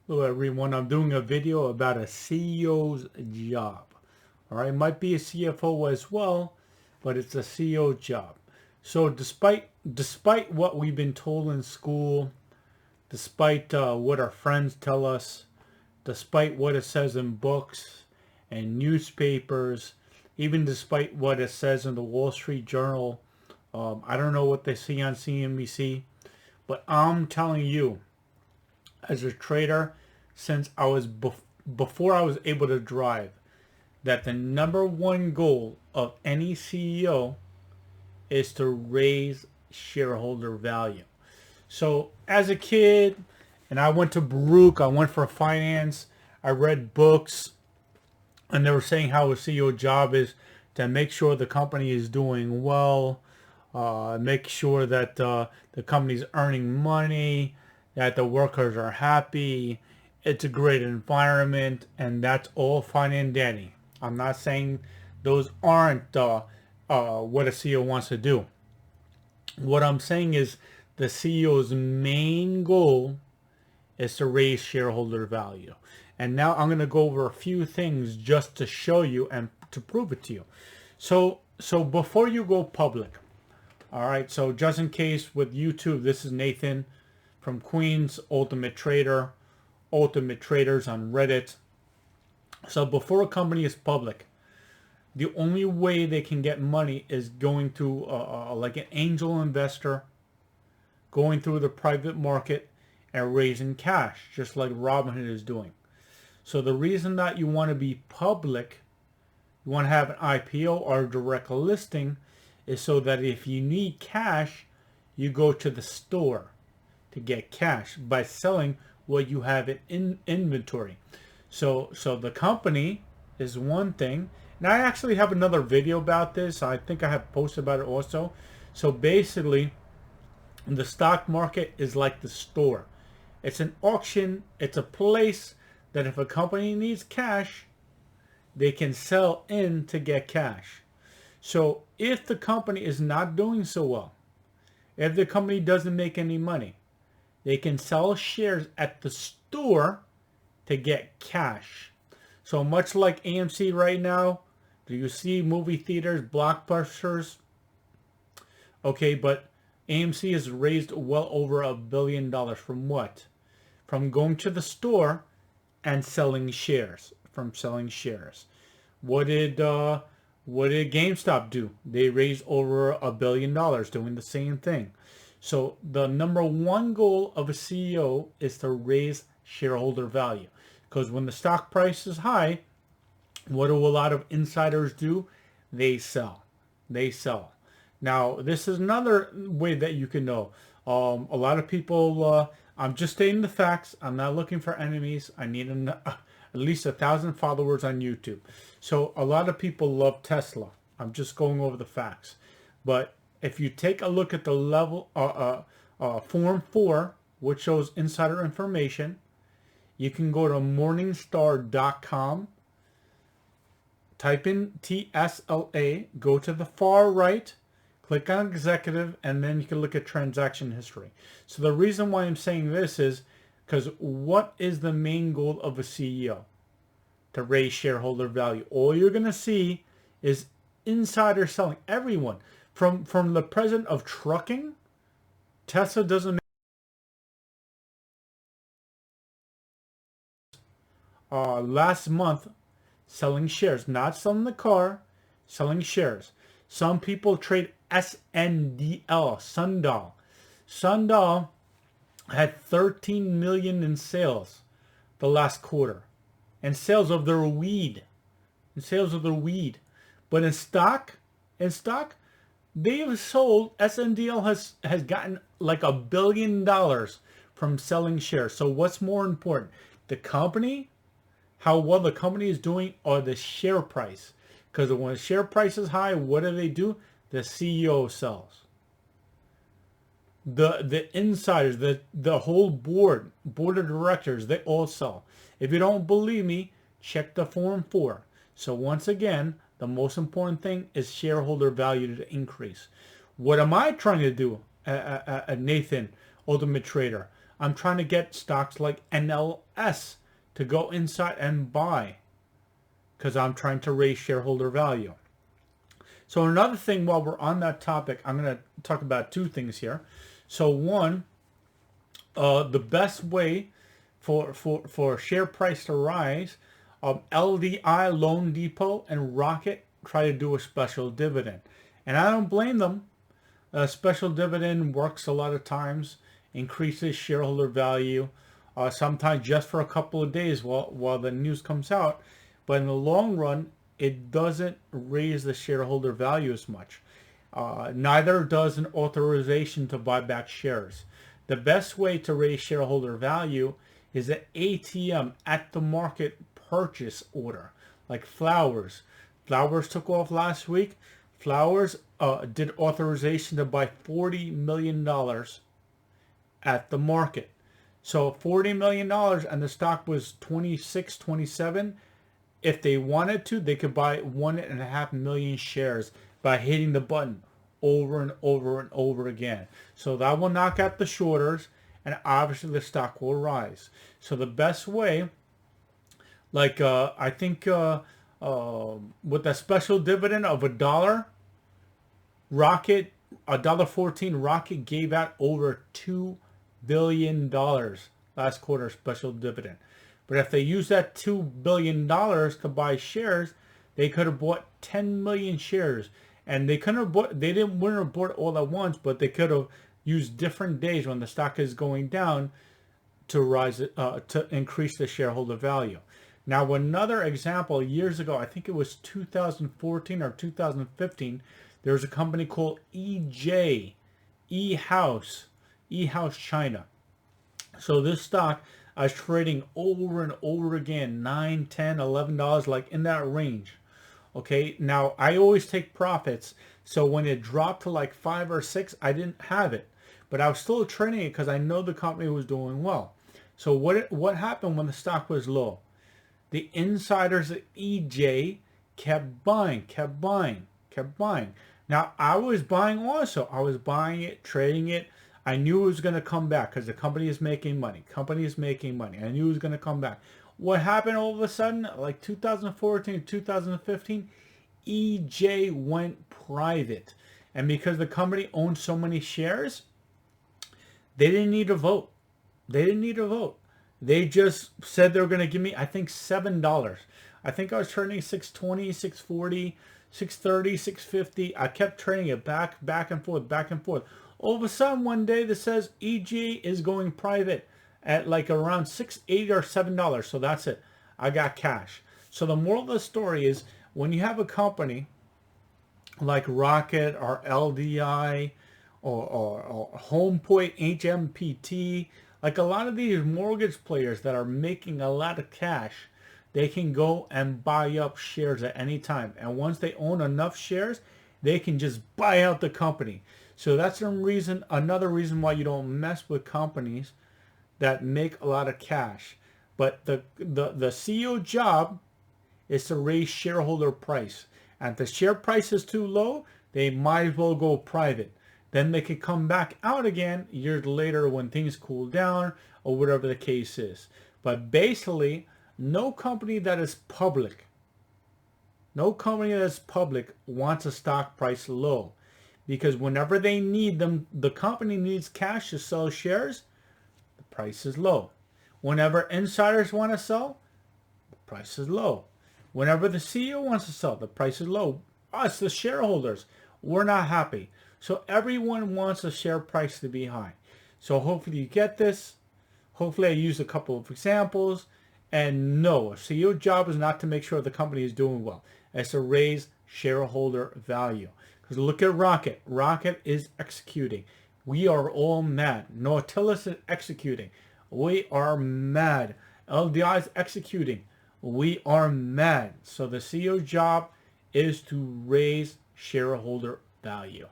Hello everyone, I'm doing a video about a CEO's job. Alright, might be a CFO as well, but it's a CEO job. So despite what we've been told in school, despite what our friends tell us, despite what it says in books and newspapers, even despite what it says in the Wall Street Journal, I don't know what they see on CNBC, but I'm telling you, as a trader since I was before I was able to drive, that the number one goal of any CEO is to raise shareholder value. So as a kid, and I went to Baruch, I went for finance, I read books, and they were saying how a CEO job is to make sure the company is doing well, make sure that the company's earning money, that the workers are happy, it's a great environment, and that's all fine and dandy. I'm not saying those aren't what a CEO wants to do. What I'm saying is the CEO's main goal is to raise shareholder value. And now I'm going to go over a few things just to show you and to prove it to you. So before you go public, all right, so just in case with YouTube, this is Nathan from Queens, Ultimate Trader, Ultimate Traders on Reddit. So before a company is public, the only way they can get money is going to like an angel investor, going through the private market and raising cash, just like Robinhood is doing. So the reason that you want to be public, you want to have an IPO or a direct listing, is so that if you need cash, you go to the store to get cash by selling what you have in inventory. So the company is one thing. And I actually have another video about this. I think I have posted about it also. So basically, the stock market is like the store. It's an auction. It's a place that if a company needs cash, they can sell in to get cash. So if the company is not doing so well, if the company doesn't make any money, they can sell shares at the store to get cash. So much like AMC right now, do you see movie theaters, blockbusters? Okay, but AMC has raised well over $1 billion from what? From going to the store and selling shares. From selling shares. What did GameStop do? They raised over $1 billion doing the same thing. So the number one goal of a CEO is to raise shareholder value. Because when the stock price is high, what do a lot of insiders do? They sell. They sell. Now, this is another way that you can know. A lot of people, I'm just stating the facts. I'm not looking for enemies. I need at least 1,000 followers on YouTube. So a lot of people love Tesla. I'm just going over the facts. But if you take a look at the level, Form 4, which shows insider information, you can go to morningstar.com, type in TSLA, go to the far right, click on executive, and then you can look at transaction history. So the reason why I'm saying this is because what is the main goal of a CEO? To raise shareholder value. All you're going to see is insider selling. Everyone. From the president of trucking, Tesla doesn't last month selling shares, not selling the car, selling shares. Some people trade SNDL, Sundial. Sundial had 13 million in sales the last quarter, and sales of their weed, But in stock, they have sold, SNDL has gotten like $1 billion from selling shares. So what's more important? The company, how well the company is doing, or the share price? Because when the share price is high, what do? The CEO sells. The insiders, the whole board of directors, they all sell. If you don't believe me, check the Form 4. So once again, the most important thing is shareholder value to increase. What am I trying to do, Nathan, Ultimate Trader? I'm trying to get stocks like NLS to go inside and buy because I'm trying to raise shareholder value. So another thing, while we're on that topic, I'm going to talk about two things here. So one, the best way for share price to rise, LDI, Loan Depot, and Rocket try to do a special dividend. And I don't blame them. A special dividend works a lot of times, increases shareholder value, sometimes just for a couple of days while the news comes out. But in the long run, it doesn't raise the shareholder value as much. Neither does an authorization to buy back shares. The best way to raise shareholder value is an ATM, at the market purchase order, like Flowers. Flowers took off last week. Flowers did authorization to buy $40 million at the market. So $40 million and the stock was 26, 27. If they wanted to, they could buy 1.5 million shares by hitting the button over and over and over again. So that will knock out the shorters, and obviously the stock will rise. So the best way, like I think with a special dividend of $1, Rocket, $1.14, Rocket gave out over $2 billion last quarter special dividend. But if they use that $2 billion to buy shares, they could have bought 10 million shares. And they couldn't have bought, they wouldn't have bought all at once, but they could have used different days when the stock is going down to rise, to increase the shareholder value. Now, another example, years ago, I think it was 2014 or 2015, there was a company called EJ, E-House China. So this stock, I was trading over and over again, $9, $10, $11, like in that range. Okay, now I always take profits. So when it dropped to like 5 or 6, I didn't have it. But I was still trading it because I know the company was doing well. So what happened when the stock was low? The insiders at EJ kept buying. Now I was buying also. I was buying it, trading it. I knew it was going to come back because the company is making money. I knew it was going to come back. What happened all of a sudden? Like 2014, 2015, EJ went private. And because the company owned so many shares, they didn't need a vote. They just said they were going to give me, I think, $7. I think I was trading 620, 640, 630, 650. I kept trading it back and forth. All of a sudden, one day, that says EG is going private at like around $6, $8, or $7. So that's it. I got cash. So the moral of the story is, when you have a company like Rocket or LDI or Home Point, HMPT, like a lot of these mortgage players that are making a lot of cash, they can go and buy up shares at any time. And once they own enough shares, they can just buy out the company. So that's another reason why you don't mess with companies that make a lot of cash. But the CEO job is to raise shareholder price. And if the share price is too low, they might as well go private. Then they can come back out again years later when things cool down or whatever the case is. But basically, no company that is public wants a stock price low. Because whenever they need them, the company needs cash to sell shares, the price is low. Whenever insiders want to sell, the price is low. Whenever the CEO wants to sell, the price is low. Us, the shareholders, we're not happy. So everyone wants the share price to be high. So hopefully you get this. Hopefully I used a couple of examples. And no, a CEO job is not to make sure the company is doing well. It's to raise shareholder value. Because look at Rocket. Rocket is executing. We are all mad. Nautilus is executing. We are mad. LDI is executing. We are mad. So the CEO job is to raise shareholder value.